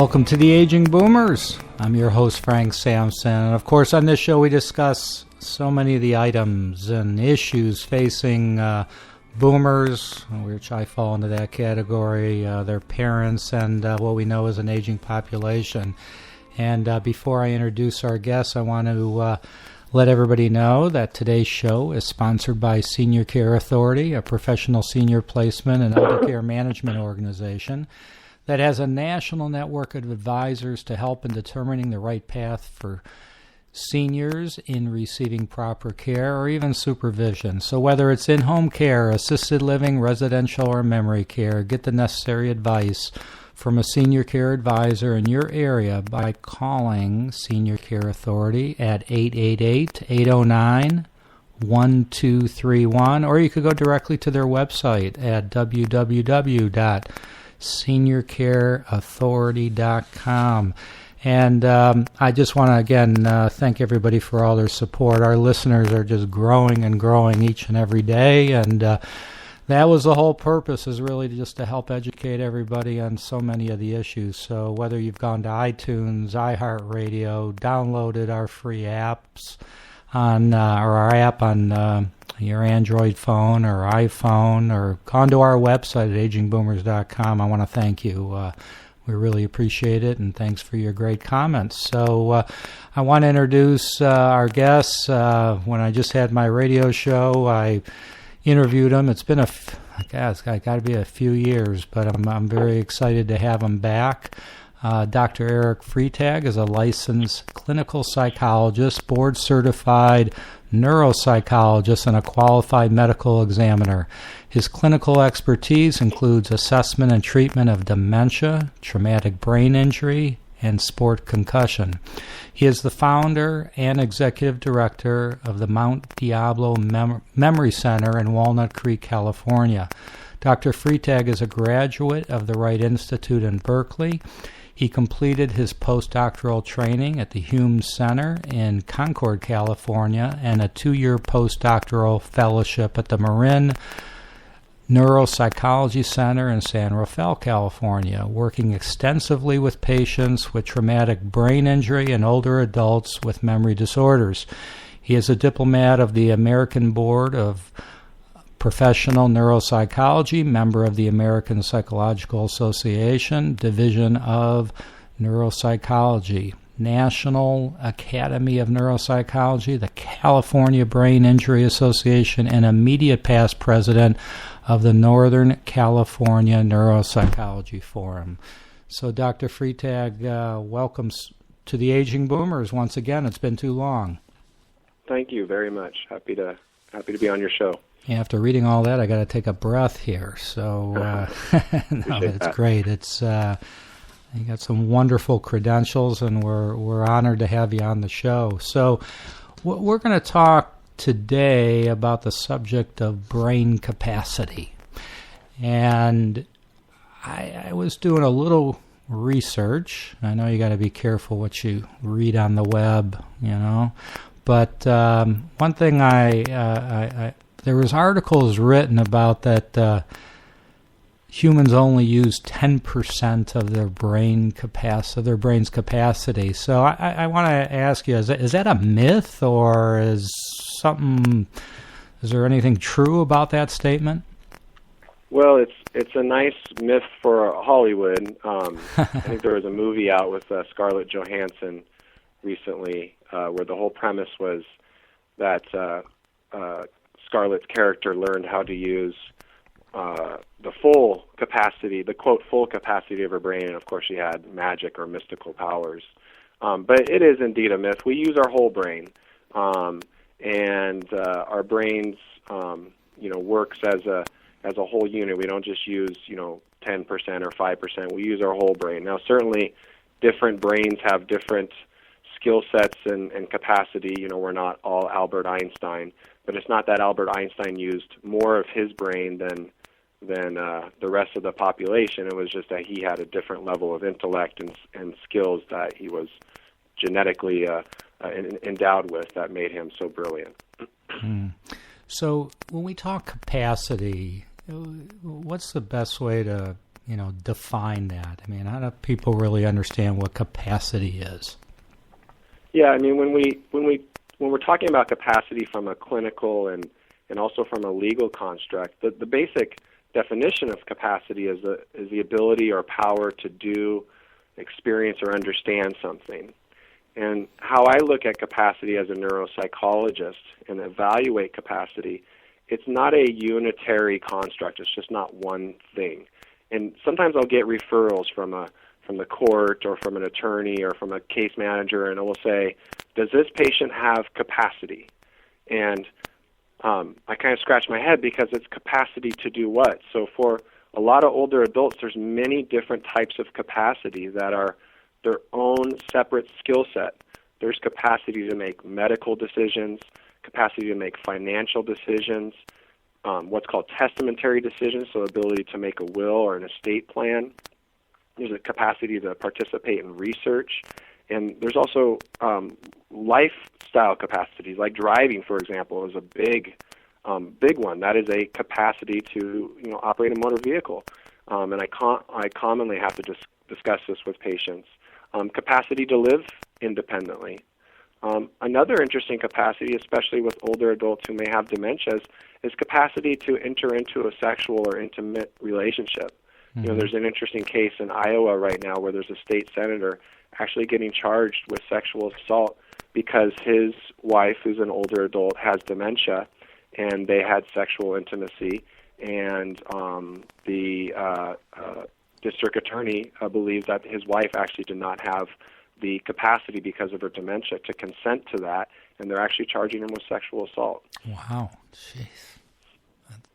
Welcome to the Aging Boomers. I'm your host, Frank Sampson. And of course, on this show, we discuss so many of the items and issues facing boomers, which I fall into that category, their parents, and what we know as an aging population. And before I introduce our guests, I want to let everybody know that today's show is sponsored by Senior Care Authority, a professional senior placement and elder care management organization that has a national network of advisors to help in determining the right path for seniors in receiving proper care or even supervision. So whether it's in-home care, assisted living, residential, or memory care, get the necessary advice from a senior care advisor in your area by calling Senior Care Authority at 888-809-1231, or you could go directly to their website at www.seniorcareauthority.com. And I just want to, again, thank everybody for all their support. Our listeners are just growing and growing each and every day, and that was the whole purpose, is really just to help educate everybody on so many of the issues. So whether you've gone to iTunes, iHeartRadio, downloaded our free apps on, or our app on your Android phone or iPhone, or gone to our website at agingboomers.com, I want to thank you. We really appreciate it, and thanks for your great comments. So I want to introduce our guests. When I just had my radio show, I interviewed him. It's been it's got to be a few years, but I'm very excited to have him back. Dr. Eric Freitag is a licensed clinical psychologist, board-certified neuropsychologist, and a qualified medical examiner. His clinical expertise includes assessment and treatment of dementia, traumatic brain injury, and sport concussion. He is the founder and executive director of the Mount Diablo Memory Center in Walnut Creek, California. Dr. Freitag is a graduate of the Wright Institute in Berkeley. He completed his postdoctoral training at the Hume Center in Concord, California, and a 2-year postdoctoral fellowship at the Marin Neuropsychology Center in San Rafael, California, working extensively with patients with traumatic brain injury and older adults with memory disorders. He is a diplomat of the American Board of Professional Neuropsychology, member of the American Psychological Association, Division of Neuropsychology, National Academy of Neuropsychology, the California Brain Injury Association, and immediate past president of the Northern California Neuropsychology Forum. So, Dr. Freitag, welcome to the Aging Boomers once again. It's been too long. Thank you very much. Happy to be on your show. After reading all that, I got to take a breath here. So, no, it's great. It's you got some wonderful credentials, and we're honored to have you on the show. So, we're going to talk today about the subject of brain capacity. And I was doing a little research. I know you got to be careful what you read on the web, you know. But one thing there was articles written about that humans only use 10% of their brain's capacity. So I want to ask you: is that a myth, or is there anything true about that statement? Well, it's a nice myth for Hollywood. I think there was a movie out with Scarlett Johansson recently, where the whole premise was that Scarlett's character learned how to use the full capacity, the quote full capacity of her brain, and of course she had magic or mystical powers. But it is indeed a myth. We use our whole brain, and our brains, works as a whole unit. We don't just use 10% or 5%. We use our whole brain. Now, certainly, different brains have different skill sets and capacity. We're not all Albert Einstein, but it's not that Albert Einstein used more of his brain than the rest of the population. It was just that he had a different level of intellect and skills that he was genetically endowed with that made him so brilliant. So when we talk capacity, what's the best way to define that? I mean, how do people really understand what capacity is? Yeah, I mean, when we're talking about capacity from a clinical and also from a legal construct, the basic definition of capacity is the ability or power to do, experience, or understand something. And how I look at capacity as a neuropsychologist and evaluate capacity, it's not a unitary construct. It's just not one thing. And sometimes I'll get referrals from the court or from an attorney or from a case manager, and it will say, does this patient have capacity? And I kind of scratch my head because it's capacity to do what? So for a lot of older adults, there's many different types of capacity that are their own separate skill set. There's capacity to make medical decisions, capacity to make financial decisions, what's called testamentary decisions, so ability to make a will or an estate plan. There's a capacity to participate in research. And there's also lifestyle capacities, like driving, for example, is a big one. That is a capacity to operate a motor vehicle. And I commonly have to discuss this with patients. Capacity to live independently. Another interesting capacity, especially with older adults who may have dementias, is capacity to enter into a sexual or intimate relationship. Mm-hmm. There's an interesting case in Iowa right now where there's a state senator actually getting charged with sexual assault because his wife, who's an older adult, has dementia, and they had sexual intimacy, and the district attorney believes that his wife actually did not have the capacity because of her dementia to consent to that, and they're actually charging him with sexual assault. Wow, jeez.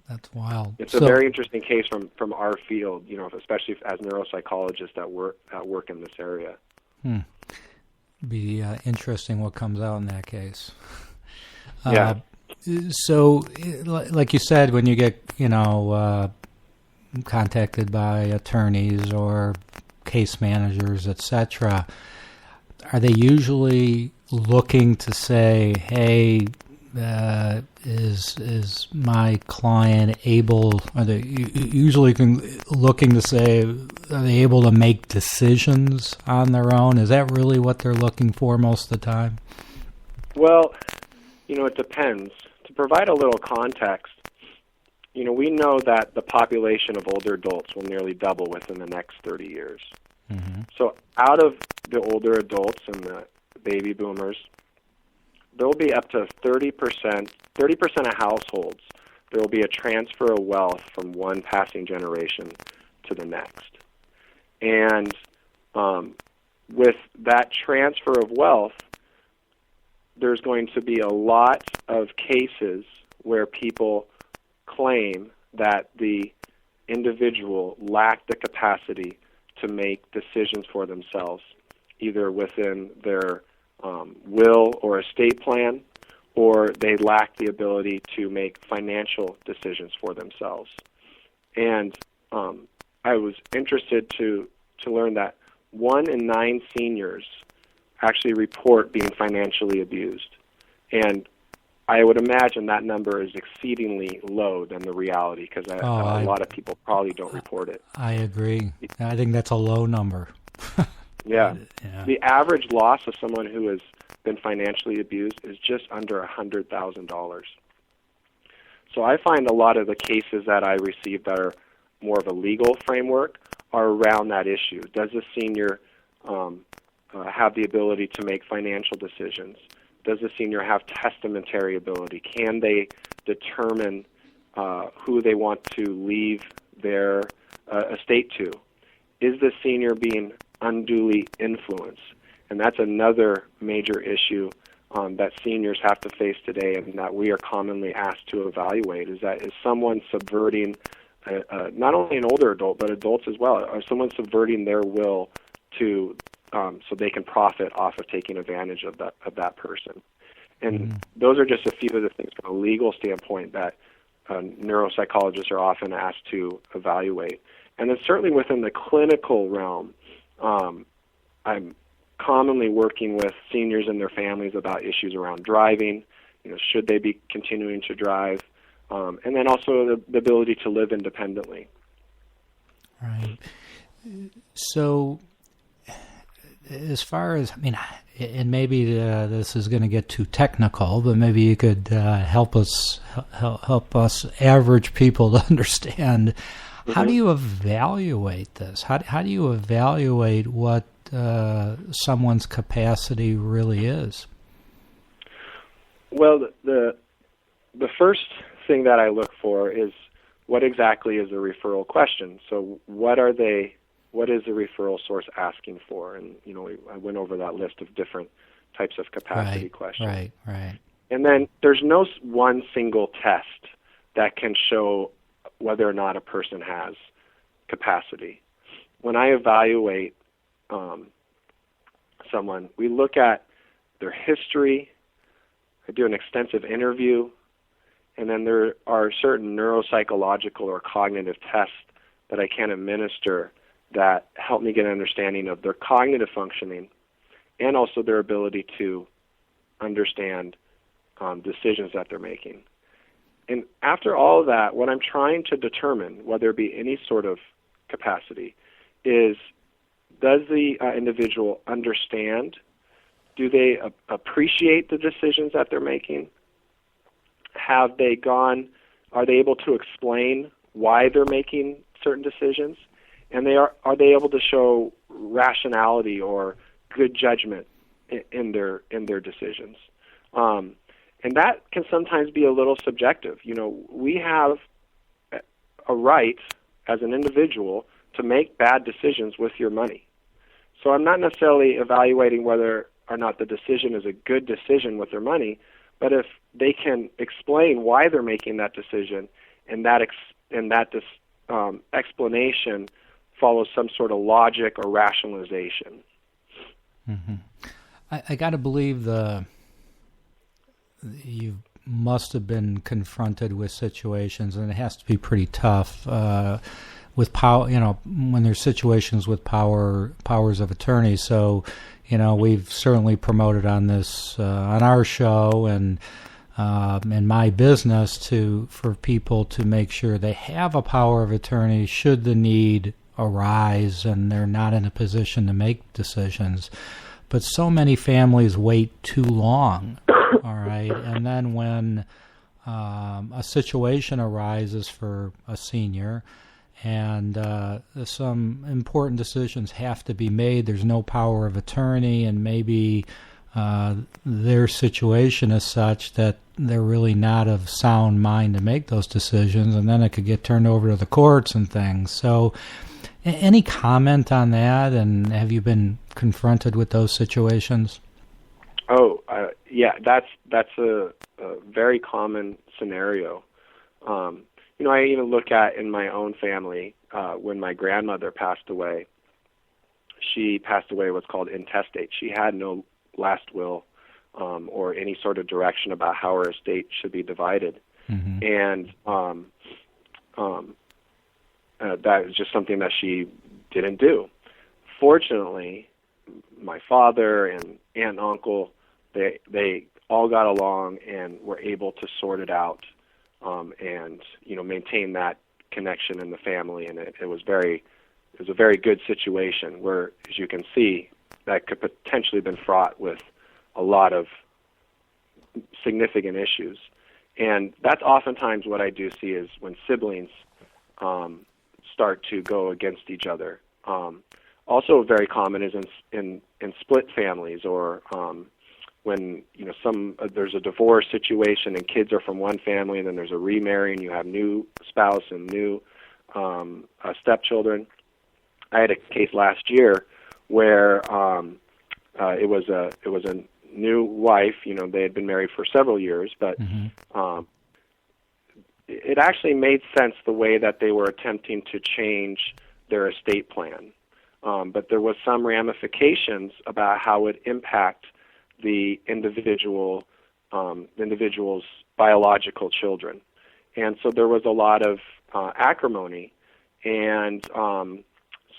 That's wild. It's a very interesting case from our field, especially as neuropsychologists that work in this area. Be interesting what comes out in that case. Yeah. So, like you said, when you get contacted by attorneys or case managers, etc., are they usually looking to say, "Hey, is my client able?" Are they usually looking to say, are they able to make decisions on their own? Is that really what they're looking for most of the time? Well, it depends. To provide a little context, we know that the population of older adults will nearly double within the next 30 years. Mm-hmm. So out of the older adults and the baby boomers, there will be up to 30% of households, there will be a transfer of wealth from one passing generation to the next. And with that transfer of wealth, there's going to be a lot of cases where people claim that the individual lacked the capacity to make decisions for themselves, either within their will or estate plan, or they lack the ability to make financial decisions for themselves. And I was interested to learn that 1 in 9 seniors actually report being financially abused. And I would imagine that number is exceedingly low than the reality, because a lot of people probably don't report it. I agree. I think that's a low number. Yeah. The average loss of someone who has been financially abused is just under $100,000. So I find a lot of the cases that I receive that are more of a legal framework are around that issue. Does the senior have the ability to make financial decisions? Does the senior have testamentary ability? Can they determine who they want to leave their estate to? Is the senior being unduly influenced? And that's another major issue that seniors have to face today, and that we are commonly asked to evaluate, is someone subverting, not only an older adult, but adults as well, are someone subverting their will to so they can profit off of taking advantage of that person. And those are just a few of the things from a legal standpoint that neuropsychologists are often asked to evaluate. And then certainly within the clinical realm, I'm commonly working with seniors and their families about issues around driving. Should they be continuing to drive? And then also the ability to live independently. Right. So, as far as, I mean, and maybe this is going to get too technical, but maybe you could help us average people to understand. How do you evaluate this? How do you evaluate what someone's capacity really is? Well, the first thing that I look for is what exactly is a referral question. So what is the referral source asking for? And, I went over that list of different types of capacity questions. Right. And then there's no one single test that can show whether or not a person has capacity. When I evaluate someone, we look at their history, I do an extensive interview, and then there are certain neuropsychological or cognitive tests that I can administer that help me get an understanding of their cognitive functioning and also their ability to understand decisions that they're making. And after all of that, what I'm trying to determine, whether it be any sort of capacity, is does the individual understand? Do they appreciate the decisions that they're making? Are they able to explain why they're making certain decisions? And are they able to show rationality or good judgment in their decisions? And that can sometimes be a little subjective. We have a right as an individual to make bad decisions with your money. So I'm not necessarily evaluating whether or not the decision is a good decision with their money, but if they can explain why they're making that decision, and that explanation follows some sort of logic or rationalization. Mm-hmm. I got to believe you must have been confronted with situations, and it has to be pretty tough with power. When there's situations with powers of attorney. So, we've certainly promoted on this on our show and in my business for people to make sure they have a power of attorney should the need arise and they're not in a position to make decisions. But so many families wait too long, all right? And then when a situation arises for a senior and some important decisions have to be made, there's no power of attorney, and maybe their situation is such that they're really not of sound mind to make those decisions, and then it could get turned over to the courts and things. So any comment on that, and have you been confronted with those situations? Oh, yeah, that's a very common scenario. I even look at in my own family, when my grandmother passed away, she passed away what's called intestate. She had no last will or any sort of direction about how her estate should be divided. Mm-hmm. And that was just something that she didn't do. Fortunately, my father and aunt and uncle, they all got along and were able to sort it out and maintain that connection in the family. And it was a very good situation where, as you can see, that could potentially have been fraught with a lot of significant issues. And that's oftentimes what I do see is when siblings start to go against each other. Also very common is in split families, or when there's a divorce situation and kids are from one family, and then there's a remarry and you have new spouse and new stepchildren. I had a case last year where it was a new wife. They had been married for several years, but mm-hmm. It actually made sense the way that they were attempting to change their estate plan. But there was some ramifications about how it impact the individual's biological children. And so there was a lot of acrimony. And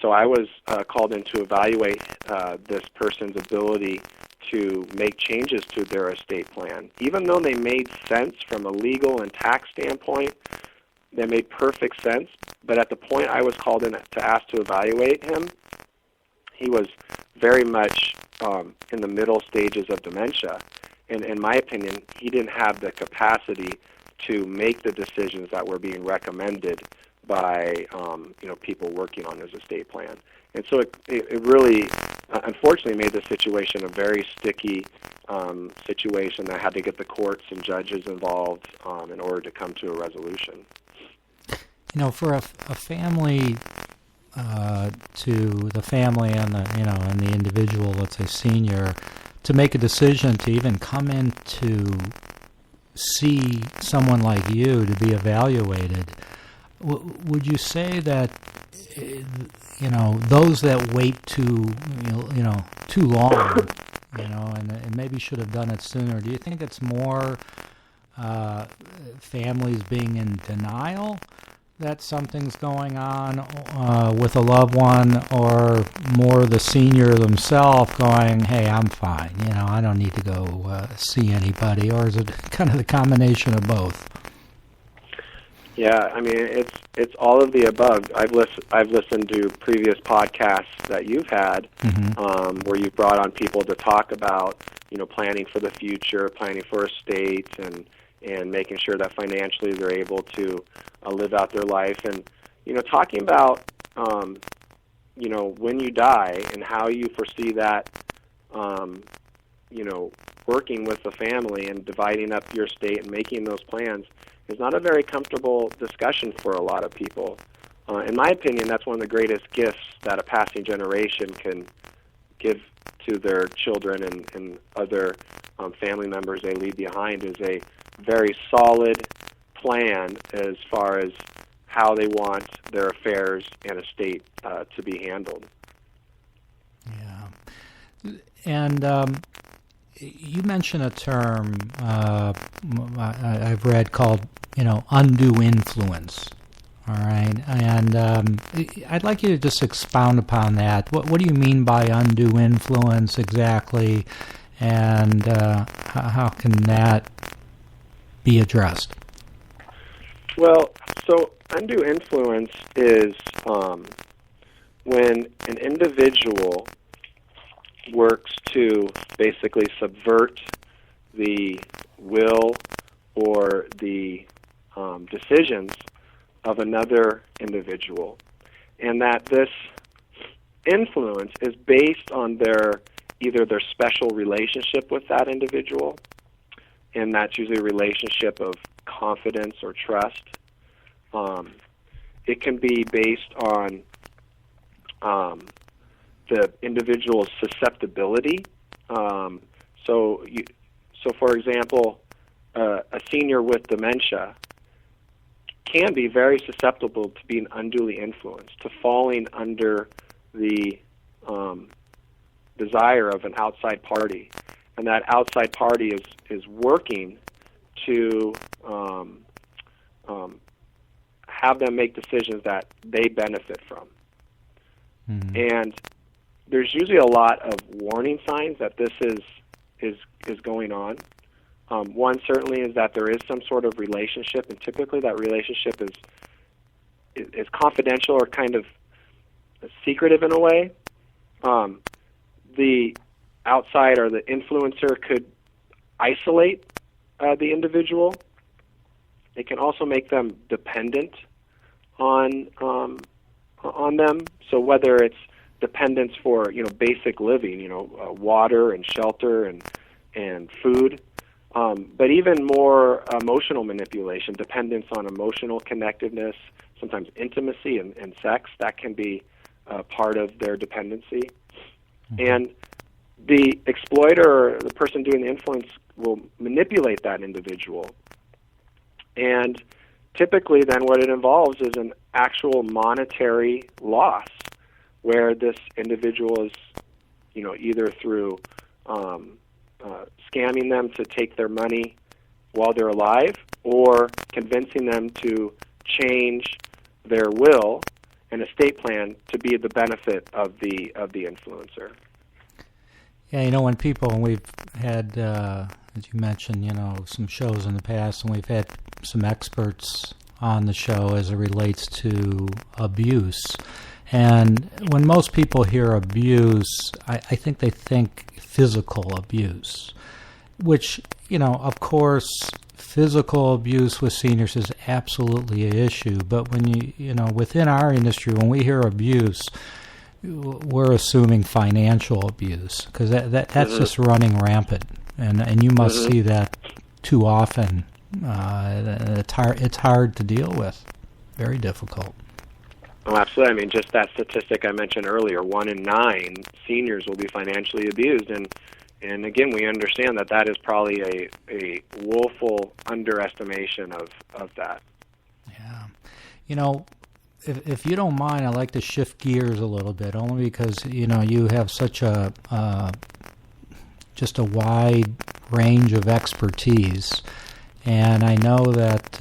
so I was called in to evaluate this person's ability to make changes to their estate plan. Even though they made sense from a legal and tax standpoint, that made perfect sense. But at the point I was called in to ask to evaluate him, he was very much in the middle stages of dementia. And in my opinion, he didn't have the capacity to make the decisions that were being recommended by people working on his estate plan. And so it really, unfortunately, made the situation a very sticky situation that had to get the courts and judges involved in order to come to a resolution. For a family, to the family and and the individual, let's say senior, to make a decision to even come in to see someone like you to be evaluated, would you say that those that wait too long, and maybe should have done it sooner? Do you think it's more families being in denial that something's going on with a loved one, or more the senior themselves going, hey, I'm fine, I don't need to go see anybody, or is it kind of the combination of both? Yeah, I mean, it's all of the above. I've listened to previous podcasts that you've had, where you've brought on people to talk about, planning for the future, planning for estates, and making sure that financially they're able to live out their life, and talking about when you die and how you foresee that working with the family and dividing up your estate and making those plans is not a very comfortable discussion for a lot of people. In my opinion, that's one of the greatest gifts that a passing generation can give to their children and other family members they leave behind, is a very solid plan as far as how they want their affairs and estate to be handled. Yeah. And you mentioned a term I've read called, undue influence. All right. And I'd like you to just expound upon that. What do you mean by undue influence exactly, and how can that be addressed? Well, so undue influence is when an individual works to basically subvert the will or the decisions of another individual, and that this influence is based on either their special relationship with that individual, and that's usually a relationship of confidence or trust. It can be based on the individual's susceptibility. So for example, a senior with dementia can be very susceptible to being unduly influenced, to falling under the desire of an outside party, and that outside party is working to have them make decisions that they benefit from. Mm-hmm. And there's usually a lot of warning signs that this is going on. One certainly is that there is some sort of relationship, and typically that relationship is confidential or kind of secretive in a way. The outside or the influencer could isolate the individual. It can also make them dependent on them. So whether it's dependence for basic living, water and shelter and food, but even more emotional manipulation, dependence on emotional connectiveness, sometimes intimacy and sex, that can be part of their dependency. Mm-hmm. And the exploiter, or the person doing the influence, will manipulate that individual. And typically then what it involves is an actual monetary loss, where this individual is, either through scamming them to take their money while they're alive, or convincing them to change their will and estate plan to be the benefit of the influencer. Yeah, when we've had, as you mentioned, some shows in the past, and we've had some experts on the show as it relates to abuse. And when most people hear abuse, I think they think physical abuse, which, of course, physical abuse with seniors is absolutely an issue. But when within our industry, when we hear abuse, we're assuming financial abuse, because that's just running rampant, and you must see that too often. It's hard to deal with, very difficult. Oh, absolutely. I mean, just that statistic I mentioned earlier, 1 in 9 seniors will be financially abused, and again, we understand that is probably a woeful underestimation of that. Yeah. If you don't mind, I'd like to shift gears a little bit, only because, you have such just a wide range of expertise. And I know that,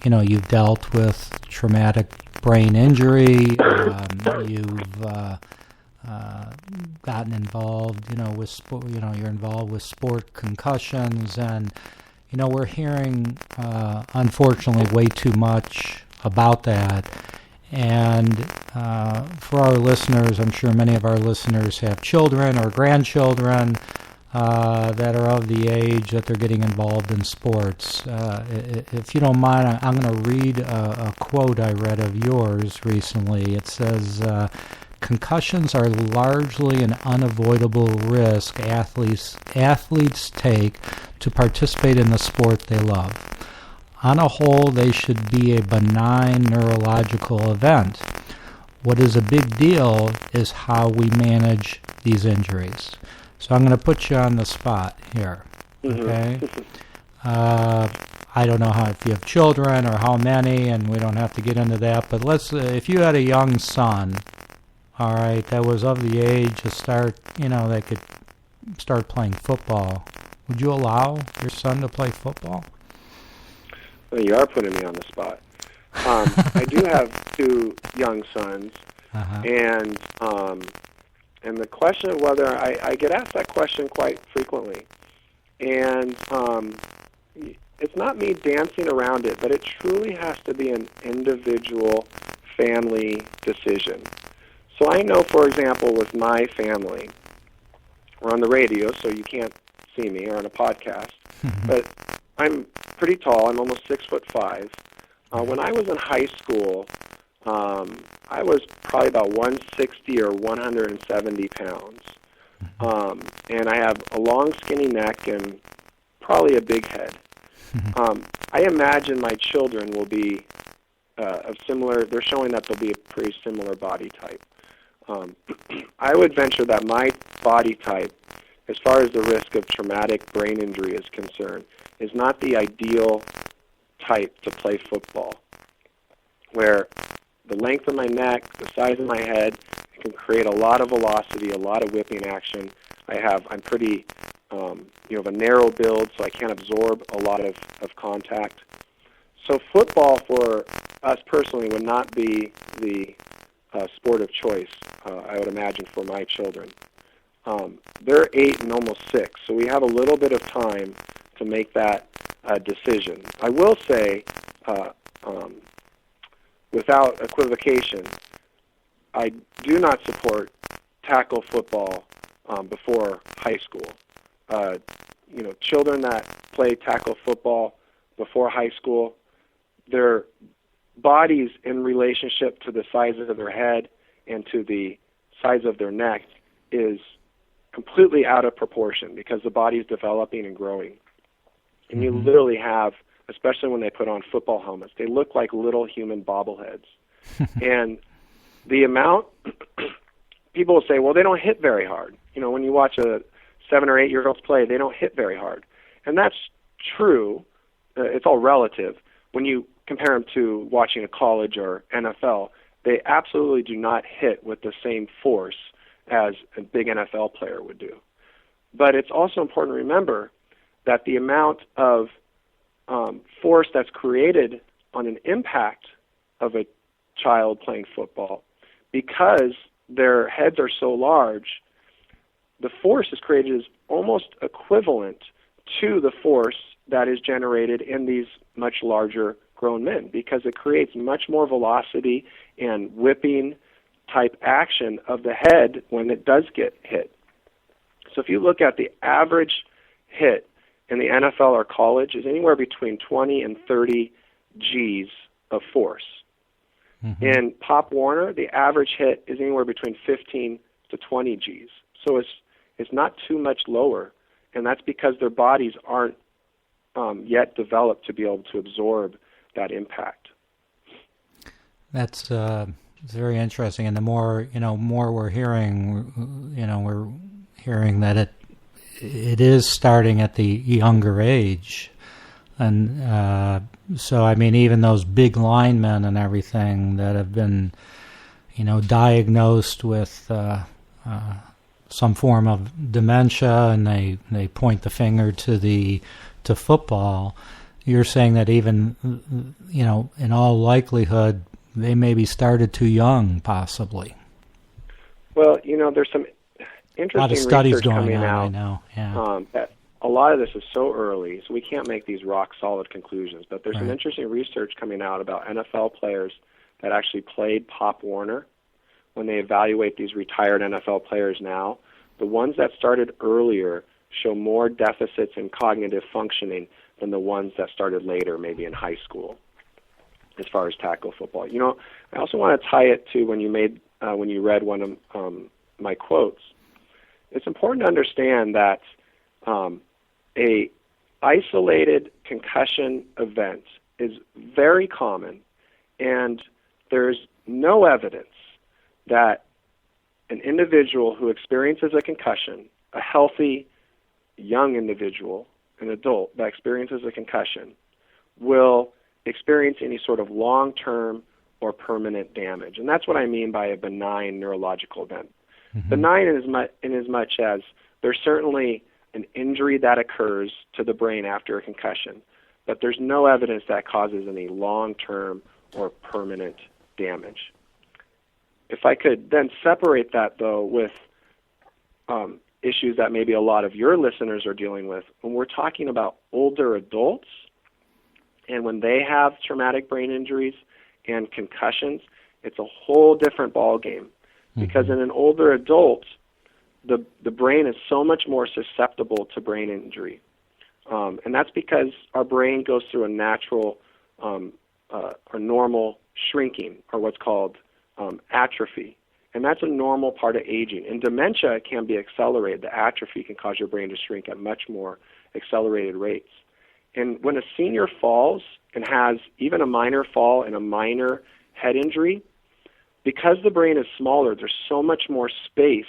you've dealt with traumatic brain injury. You've gotten involved, with sport. You're involved with sport concussions, and we're hearing, unfortunately, way too much about that. And for our listeners, I'm sure many of our listeners have children or grandchildren that are of the age that they're getting involved in sports. If you don't mind, I'm going to read a quote I read of yours recently. It says, concussions are largely an unavoidable risk athletes take to participate in the sport they love. On a whole, they should be a benign neurological event. What is a big deal is how we manage these injuries. So I'm going to put you on the spot here, okay? I don't know if you have children or how many, and we don't have to get into that, but if you had a young son, all right, that was of the age to start, that could start playing football, would you allow your son to play football? Well, you are putting me on the spot. I do have 2 young sons, and the question of whether I get asked that question quite frequently, and it's not me dancing around it, but it truly has to be an individual family decision. So I know, for example, with my family, we're on the radio, so you can't see me, or on a podcast, but I'm pretty tall. I'm almost 6'5". When I was in high school, I was probably about 160 or 170 pounds, and I have a long, skinny neck and probably a big head. I imagine my children will be of similar. They're showing that they'll be a pretty similar body type. I would venture that my body type, as far as the risk of traumatic brain injury is concerned, is not the ideal type to play football, where the length of my neck, the size of my head, can create a lot of velocity, a lot of whipping action. I'm pretty, of a narrow build, so I can't absorb a lot of contact. So football for us personally would not be the sport of choice, I would imagine, for my children. They're 8 and almost 6, so we have a little bit of time to make that decision. I will say, without equivocation, I do not support tackle football before high school. Children that play tackle football before high school, their bodies in relationship to the size of their head and to the size of their neck is completely out of proportion because the body is developing and growing. And you literally have, especially when they put on football helmets, they look like little human bobbleheads. And the amount, people will say, well, they don't hit very hard. When you watch a 7 or 8 year olds play, they don't hit very hard. And that's true. It's all relative. When you compare them to watching a college or NFL, they absolutely do not hit with the same force as a big NFL player would do. But it's also important to remember that the amount of force that's created on an impact of a child playing football, because their heads are so large, the force is created is almost equivalent to the force that is generated in these much larger grown men, because it creates much more velocity and whipping type action of the head when it does get hit. So if you look at the average hit in the NFL or college is anywhere between 20 and 30 Gs of force. Mm-hmm. In Pop Warner, the average hit is anywhere between 15 to 20 Gs. So it's not too much lower, and that's because their bodies aren't yet developed to be able to absorb that impact. That's very interesting, and the more we're hearing, we're hearing that it is starting at the younger age, and so I mean, even those big linemen and everything that have been, diagnosed with some form of dementia, and they point the finger to football. You're saying that even, in all likelihood, they may be started too young, possibly. Well, there's some interesting a lot of studies research going coming on, out. I know. Yeah. That a lot of this is so early, so we can't make these rock-solid conclusions. But there's some interesting research coming out about NFL players that actually played Pop Warner. When they evaluate these retired NFL players now, the ones that started earlier show more deficits in cognitive functioning than the ones that started later, maybe in high school, as far as tackle football. I also want to tie it to when you read one of my quotes. It's important to understand that a isolated concussion event is very common, and there's no evidence that an individual who experiences a concussion, a healthy young individual, an adult that experiences a concussion, will experience any sort of long-term or permanent damage. And that's what I mean by a benign neurological event. Mm-hmm. Benign in as much as there's certainly an injury that occurs to the brain after a concussion, but there's no evidence that causes any long-term or permanent damage. If I could then separate that, though, with issues that maybe a lot of your listeners are dealing with, when we're talking about older adults and when they have traumatic brain injuries and concussions, it's a whole different ballgame. Mm-hmm. Because in an older adult, the brain is so much more susceptible to brain injury. And that's because our brain goes through a natural or normal shrinking, or what's called atrophy. And that's a normal part of aging. In dementia, it can be accelerated. The atrophy can cause your brain to shrink at much more accelerated rates. And when a senior falls and has even a minor fall and a minor head injury, because the brain is smaller, there's so much more space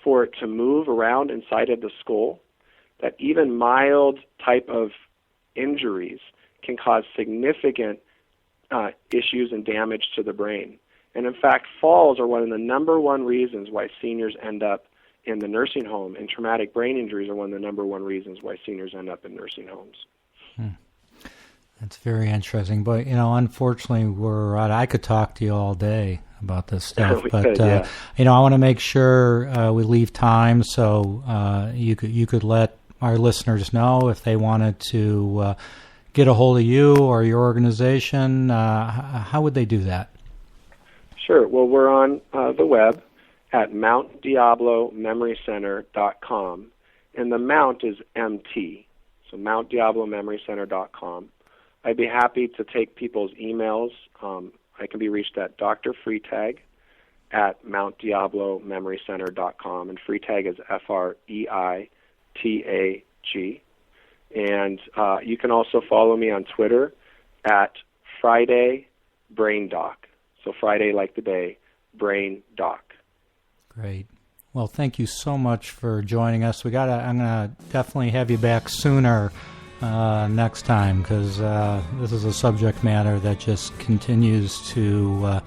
for it to move around inside of the skull that even mild type of injuries can cause significant issues and damage to the brain. And in fact, falls are one of the number one reasons why seniors end up in the nursing home, and traumatic brain injuries are one of the number one reasons why seniors end up in nursing homes. That's very interesting. But, unfortunately, I could talk to you all day about this stuff. But, I want to make sure we leave time so you could let our listeners know if they wanted to get a hold of you or your organization. How would they do that? Sure. Well, we're on the web at MountDiabloMemoryCenter.com, and the Mount is MT, so MountDiabloMemoryCenter.com. I'd be happy to take people's emails. I can be reached at Dr. Freitag at MountDiabloMemoryCenter.com, and Freitag is Freitag. And you can also follow me on Twitter at Friday Brain Doc. So Friday like the day, Brain Doc. Great. Well, thank you so much for joining us. I'm gonna definitely have you back sooner next time, because this is a subject matter that just continues to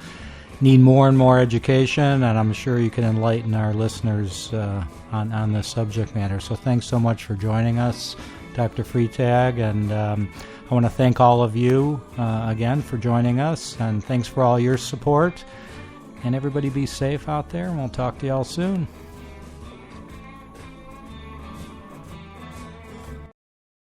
need more and more education, and I'm sure you can enlighten our listeners on this subject matter. So thanks so much for joining us, Dr. Freitag, and I want to thank all of you again for joining us, and thanks for all your support. And everybody be safe out there, and we'll talk to you all soon.